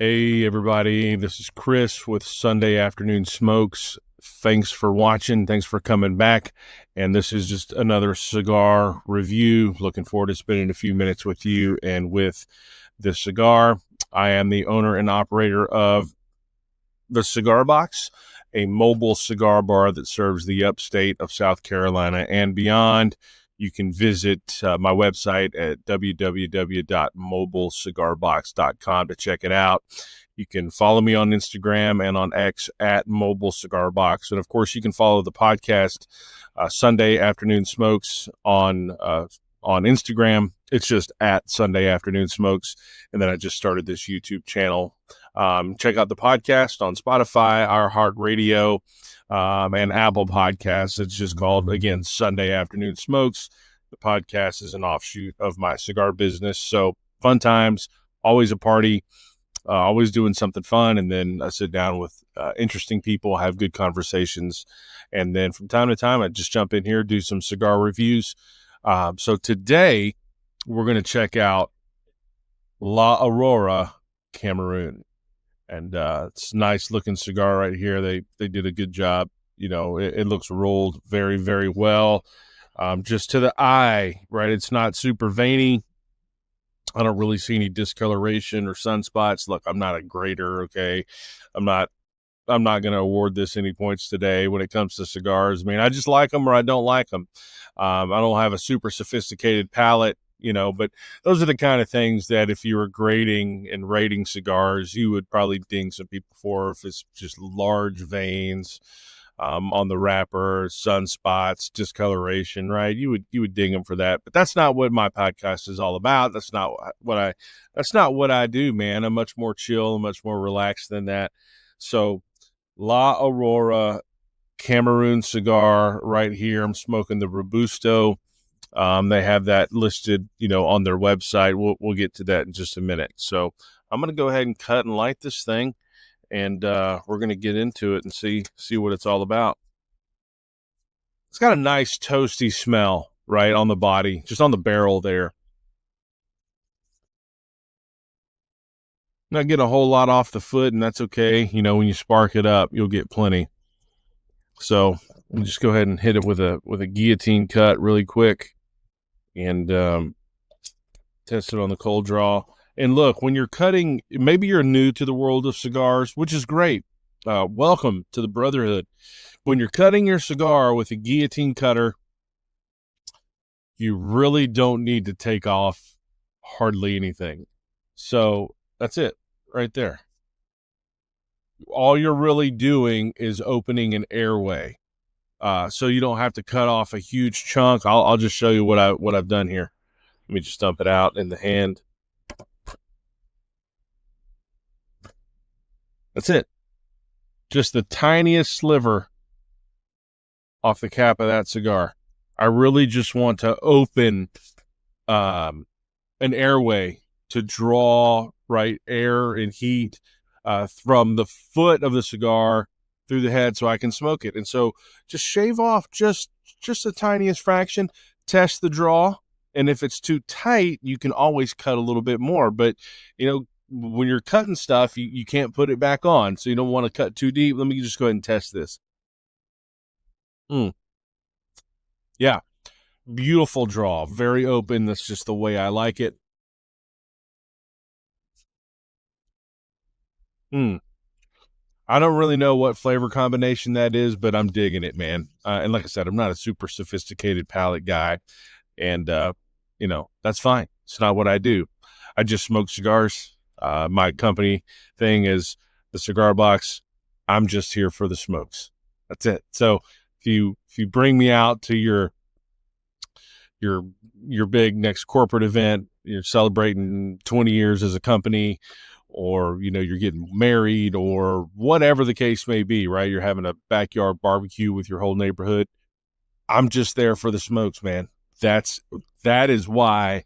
Hey, everybody. This is Chris with Sunday Afternoon Smokes. Thanks for watching. Thanks for coming back. And this is just another cigar review. Looking forward to spending a few minutes with you and with this cigar. I am the owner and operator of the Cigar Box, a mobile cigar bar that serves the upstate of South Carolina and beyond. You can visit my website at www.mobileCigarBox.com to check it out. You can follow me on Instagram and on X at Mobile Cigar Box. And of course, you can follow the podcast Sunday Afternoon Smokes on Instagram. It's just at Sunday Afternoon Smokes. And then I just started this YouTube channel. Check out the podcast on Spotify, iHeartRadio, and Apple Podcasts. It's just called, again, Sunday Afternoon Smokes. The podcast is an offshoot of my cigar business. So fun times, always a party, always doing something fun. And then I sit down with interesting people, have good conversations. And then from time to time, I just jump in here, do some cigar reviews. So today we're going to check out La Aurora Cameroon. And it's a nice looking cigar right here. They did a good job. You know, it looks rolled very, very well. Just to the eye, right? It's not super veiny. I don't really see any discoloration or sunspots. Look, I'm not a grader, okay? I'm not going to award this any points today when it comes to cigars. I mean, I just like them or I don't like them. I don't have a super sophisticated palate, you know, but those are the kind of things that if you were grading and rating cigars, you would probably ding some people for. If it's just large veins on the wrapper, sunspots, discoloration, right? You would ding them for that. But that's not what my podcast is all about. That's not what I do, man. I'm much more chill and much more relaxed than that. So La Aurora Cameroon cigar right here. I'm smoking the Robusto. They have that listed, you know, on their website. We'll get to that in just a minute. So I'm going to go ahead and cut and light this thing, and we're going to get into it and see what it's all about. It's got a nice toasty smell, right, on the body, just on the barrel there. Not getting a whole lot off the foot, and that's okay. You know, when you spark it up, you'll get plenty. So we'll just go ahead and hit it with a guillotine cut really quick, and test it on the cold draw. And look, when you're cutting, maybe you're new to the world of cigars, which is great. Welcome to the brotherhood. When you're cutting your cigar with a guillotine cutter, you really don't need to take off hardly anything. So that's it right there. All you're really doing is opening an airway. So you don't have to cut off a huge chunk. I'll just show you what I've done here. Let me just dump it out in the hand. That's it. Just the tiniest sliver off the cap of that cigar. I really just want to open an airway to draw right air and heat from the foot of the cigar through the head so I can smoke it. And so just shave off just the tiniest fraction, test the draw, and if it's too tight, you can always cut a little bit more. But, you know, when you're cutting stuff, you can't put it back on, so you don't want to cut too deep. Let me just go ahead and test this. Yeah, beautiful draw, very open. That's just the way I like it. I don't really know what flavor combination that is, but I'm digging it, man. And like I said, I'm not a super sophisticated palate guy, and you know, that's fine. It's not what I do. I just smoke cigars. My company thing is the Cigar Box. I'm just here for the smokes. That's it. So if you bring me out to your big next corporate event, you're celebrating 20 years as a company, or, you know, you're getting married or whatever the case may be, right? You're having a backyard barbecue with your whole neighborhood. I'm just there for the smokes, man. That is why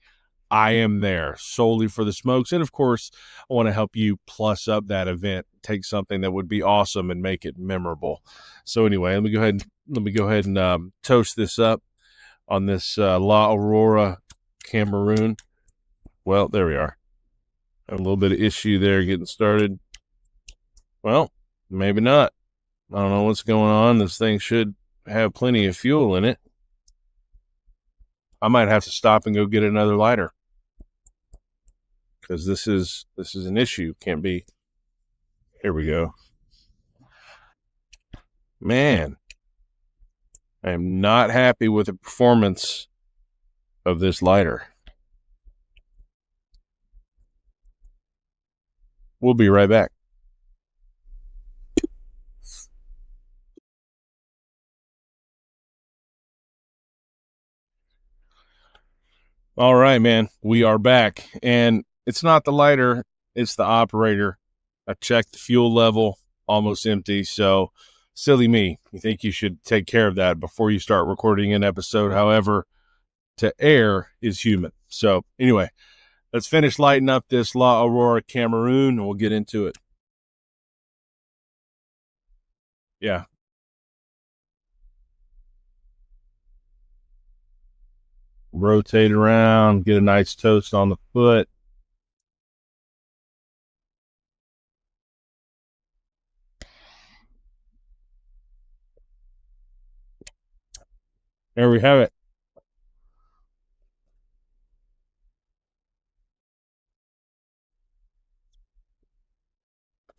I am there, solely for the smokes. And of course, I want to help you plus up that event, take something that would be awesome and make it memorable. So anyway, let me go ahead and toast this up on this La Aurora Cameroon. Well, there we are. A little bit of issue there getting started. Well, maybe not. I don't know what's going on. This thing should have plenty of fuel in it. I might have to stop and go get another lighter because this is an issue. Can't be. Here we go. Man, I am not happy with the performance of this lighter. We'll be right back. All right, man. We are back. And it's not the lighter, it's the operator. I checked the fuel level, almost empty. So, silly me. You think you should take care of that before you start recording an episode. However, to err is human. So, anyway, let's finish lighting up this La Aurora Cameroon and we'll get into it. Yeah. Rotate around, get a nice toast on the foot. There we have it.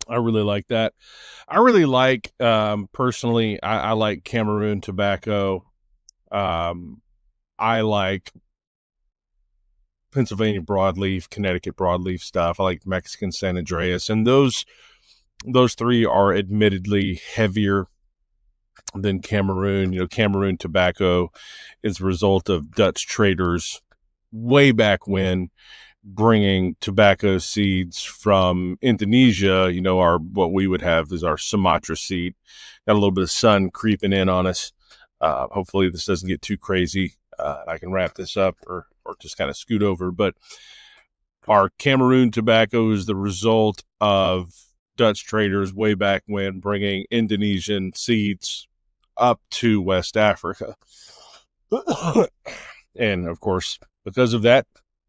I really like that. I really like, personally, I like Cameroon tobacco. I like Pennsylvania broadleaf, Connecticut broadleaf stuff. I like Mexican San Andreas, and those three are admittedly heavier than Cameroon. You know, Cameroon tobacco is a result of Dutch traders way back when bringing tobacco seeds from Indonesia. You know, our what we would have is our Sumatra seed. Got a little bit of sun creeping in on us. Hopefully this doesn't get too crazy. I can wrap this up or just kind of scoot over. But our Cameroon tobacco is the result of Dutch traders way back when bringing Indonesian seeds up to West Africa. And of course, because of that,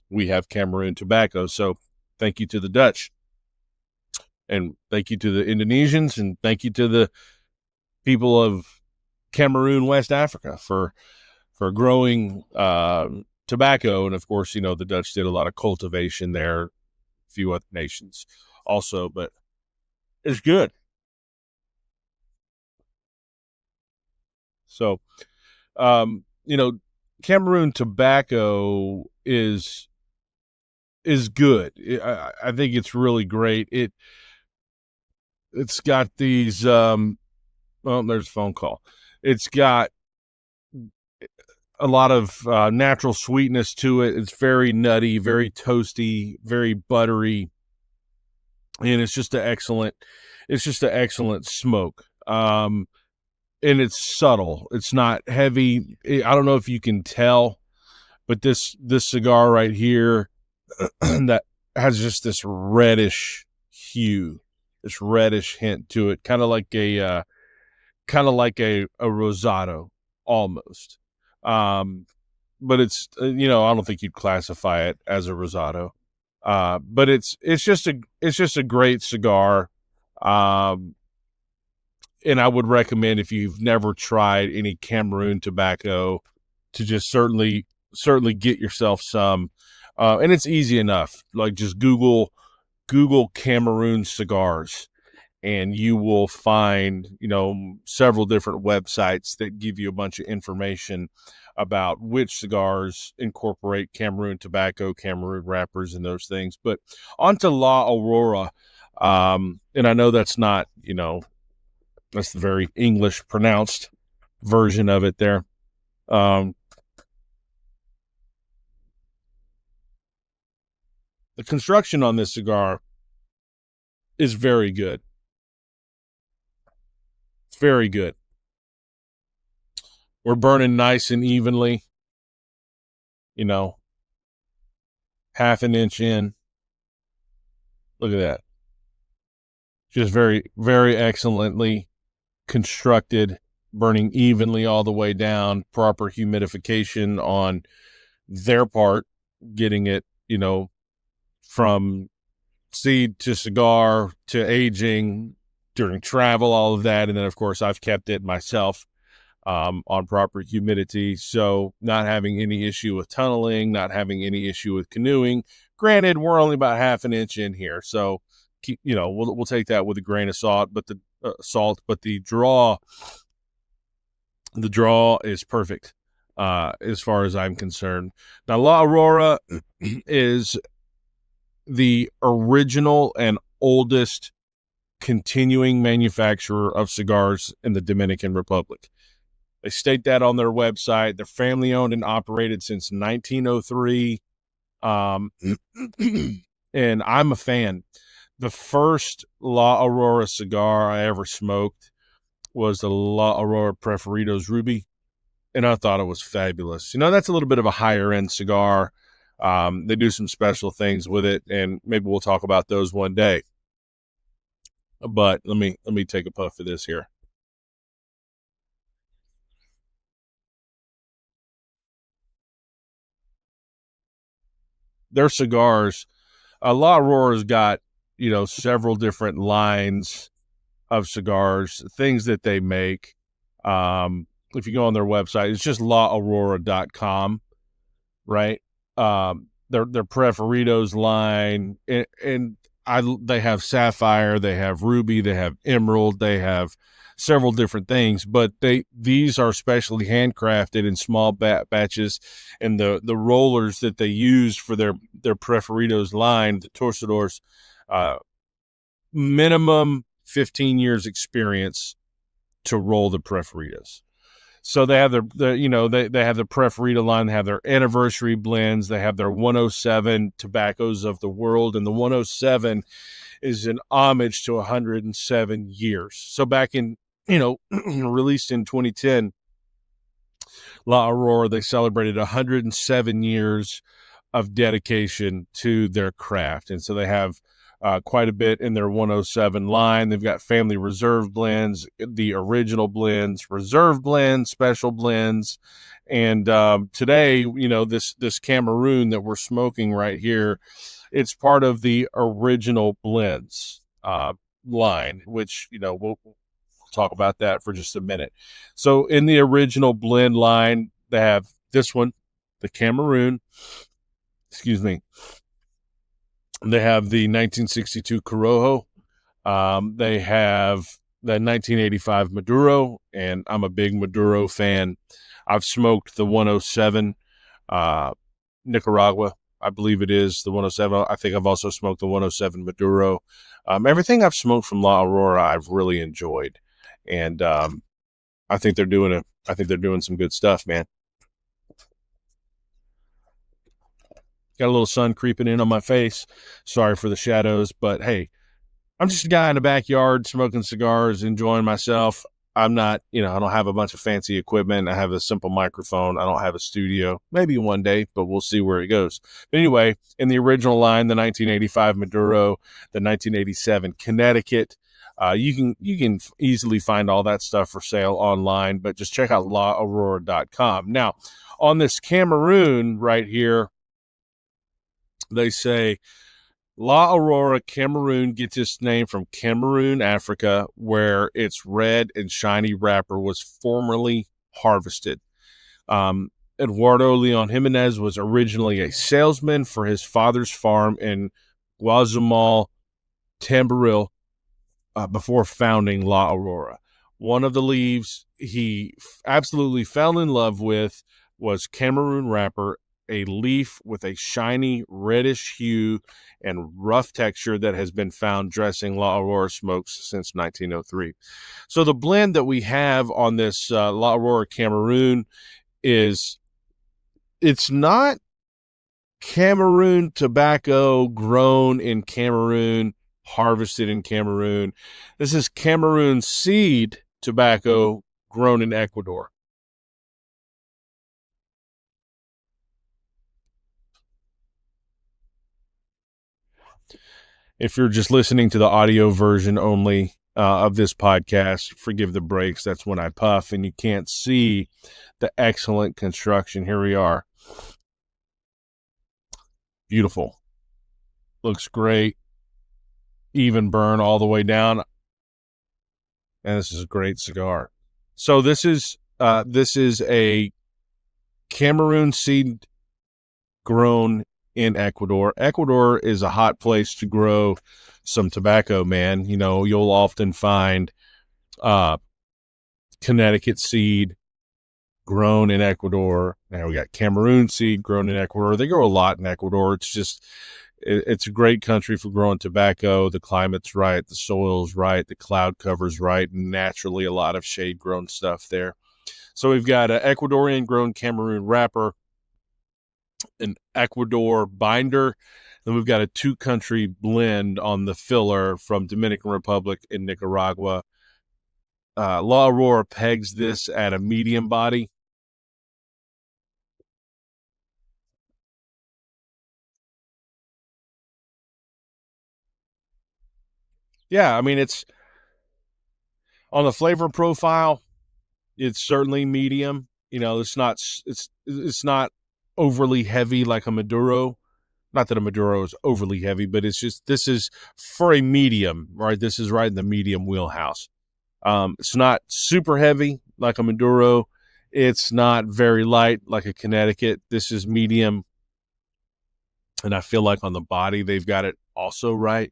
we have Cameroon tobacco. So thank you to the Dutch, and thank you to the Indonesians, and thank you to the people of Cameroon, West Africa for growing tobacco. And of course, you know, the Dutch did a lot of cultivation there, a few other nations also, but it's good. So, you know, Cameroon tobacco is good. I think it's really great. It's got these. Well, there's a phone call. It's got a lot of natural sweetness to it. It's very nutty, very toasty, very buttery, and it's just an excellent. It's just an excellent smoke. And it's subtle. It's not heavy. I don't know if you can tell, but this cigar right here that has just this reddish hue, this reddish hint to it, kind of like a rosado almost. But it's you know, I don't think you'd classify it as a rosado. But it's just a great cigar. Um, and I would recommend, if you've never tried any Cameroon tobacco, to just certainly get yourself some. And it's easy enough. Like, just Google Cameroon cigars, and you will find, you know, several different websites that give you a bunch of information about which cigars incorporate Cameroon tobacco, Cameroon wrappers, and those things. But onto La Aurora. And I know that's not, you know, that's the very English pronounced version of it there. Um, the construction on this cigar is very good. It's very good. We're burning nice and evenly, you know, half an inch in. Look at that. Just very, very excellently constructed, burning evenly all the way down, proper humidification on their part, getting it, you know, from seed to cigar to aging during travel, all of that. And then, of course, I've kept it myself on proper humidity. So, not having any issue with tunneling, not having any issue with canoeing. Granted, we're only about half an inch in here. So, we'll take that with a grain of salt, but the draw is perfect as far as I'm concerned. Now, La Aurora is the original and oldest continuing manufacturer of cigars in the Dominican Republic. They state that on their website. They're family owned and operated since 1903. And I'm a fan. The first La Aurora cigar I ever smoked was the La Aurora Preferidos Ruby, and I thought it was fabulous. That's a little bit of a higher end cigar. They do some special things with it, and maybe we'll talk about those one day. But let me take a puff of this here. Their cigars, La Aurora's got several different lines of cigars, things that they make. If you go on their website, it's just laaurora.com, right? Their Preferidos line, and they have sapphire, they have ruby, they have emerald, they have several different things, but these are specially handcrafted in small batches, and the rollers that they use for their Preferidos line, the torcedores, minimum 15 years experience to roll the Preferidos. So they have they have the Preferita line, they have their anniversary blends, they have their 107 tobaccos of the world, and the 107 is an homage to 107 years. So back in, released in 2010, La Aurora, they celebrated 107 years of dedication to their craft. And so they have quite a bit in their 107 line. They've got family reserve blends, the original blends, reserve blends, special blends. And today, this Cameroon that we're smoking right here, it's part of the original blends line, which, we'll talk about that for just a minute. So in the original blend line, they have this one, the Cameroon, excuse me. They have the 1962 Corojo. They have the 1985 Maduro, and I'm a big Maduro fan. I've smoked the 107 Nicaragua. I believe it is the 107. I think I've also smoked the 107 Maduro. Everything I've smoked from La Aurora, I've really enjoyed, and I think they're doing some good stuff, man. Got a little sun creeping in on my face. Sorry for the shadows, but hey, I'm just a guy in the backyard smoking cigars, enjoying myself. I'm not, I don't have a bunch of fancy equipment. I have a simple microphone. I don't have a studio. Maybe one day, but we'll see where it goes. But anyway, in the original line, the 1985 Maduro, the 1987 Connecticut, you can easily find all that stuff for sale online, but just check out laaurora.com. Now, on this Cameroon right here, they say La Aurora Cameroon gets its name from Cameroon, Africa, where its red and shiny wrapper was formerly harvested. Eduardo Leon Jimenez was originally a salesman for his father's farm in Guazumal, Tamboril, before founding La Aurora. One of the leaves he absolutely fell in love with was Cameroon wrapper, a leaf with a shiny reddish hue and rough texture that has been found dressing La Aurora smokes since 1903. So the blend that we have on this La Aurora Cameroon it's not Cameroon tobacco grown in Cameroon, harvested in Cameroon. This is Cameroon seed tobacco grown in Ecuador. If you're just listening to the audio version only of this podcast, forgive the breaks. That's when I puff and you can't see the excellent construction. Here we are. Beautiful. Looks great. even burn all the way down. And this is a great cigar. So this is a Cameroon seed grown in Ecuador. Ecuador is a hot place to grow some tobacco, man. You know, you'll often find Connecticut seed grown in Ecuador. Now we got Cameroon seed grown in Ecuador. They grow a lot in Ecuador. It's just, it's a great country for growing tobacco. The climate's right, the soil's right, the cloud cover's right, and naturally a lot of shade grown stuff there. So we've got an Ecuadorian grown Cameroon wrapper, an Ecuador binder, and we've got a 2-country blend on the filler from Dominican Republic and Nicaragua. La Aurora pegs this at a medium body. Yeah, I mean, it's on the flavor profile, it's certainly medium. You know, it's not overly heavy like a Maduro. Not that a Maduro is overly heavy, but it's just, this is for a medium, right? This is right in the medium wheelhouse. It's not super heavy like a Maduro. It's not very light like a Connecticut. This is medium. And I feel like on the body, they've got it also right.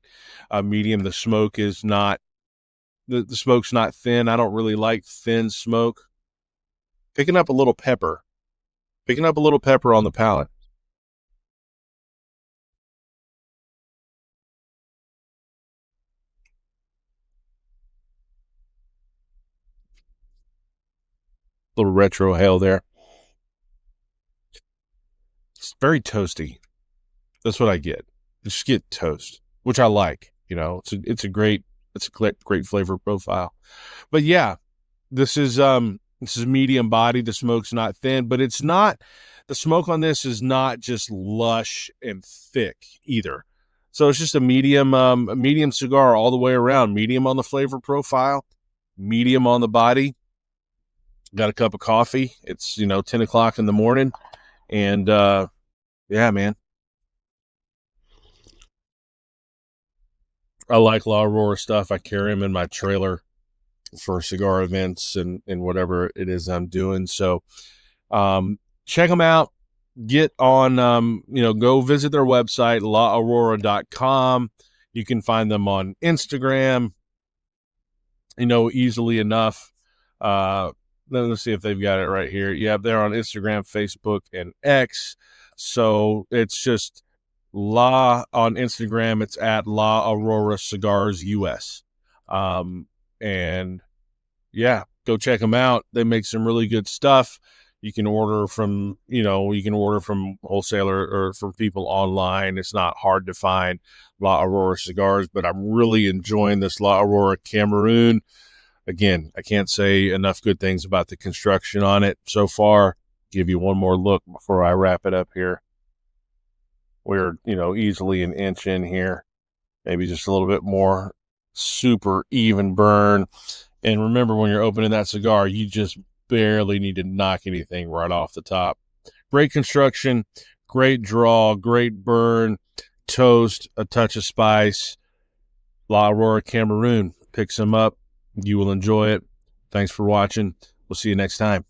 Medium, the smoke is not, the smoke's not thin. I don't really like thin smoke. Picking up a little pepper on the palate. Little retro hail there. It's very toasty. That's what I get. Just get toast, which I like. You know, it's a great flavor profile. But yeah, this is medium body. The smoke's not thin, but it's not, the smoke on this is not just lush and thick either. So it's just a medium cigar all the way around. Medium on the flavor profile, medium on the body. Got a cup of coffee. It's 10 o'clock in the morning, and yeah, man, I like La Aurora stuff. I carry them in my trailer for cigar events and whatever it is I'm doing. So check them out. Get on, go visit their website, laaurora.com. You can find them on Instagram, easily enough. Let's see if they've got it right here. Yeah, they're on Instagram, Facebook, and X. So it's just on Instagram. It's at La Aurora Cigars US. And yeah, go check them out. They make some really good stuff. You can order from wholesaler or from people online. It's not hard to find La Aurora cigars, but I'm really enjoying this La Aurora Cameroon. Again, I can't say enough good things about the construction on it so far. Give you one more look before I wrap it up here. We're, easily an inch in here, maybe just a little bit more. Super even burn. And remember, when you're opening that cigar, you just barely need to knock anything right off the top. Great construction, great draw, great burn, toast, a touch of spice. La Aurora Cameroon. Pick some up. You will enjoy it. Thanks for watching. We'll see you next time.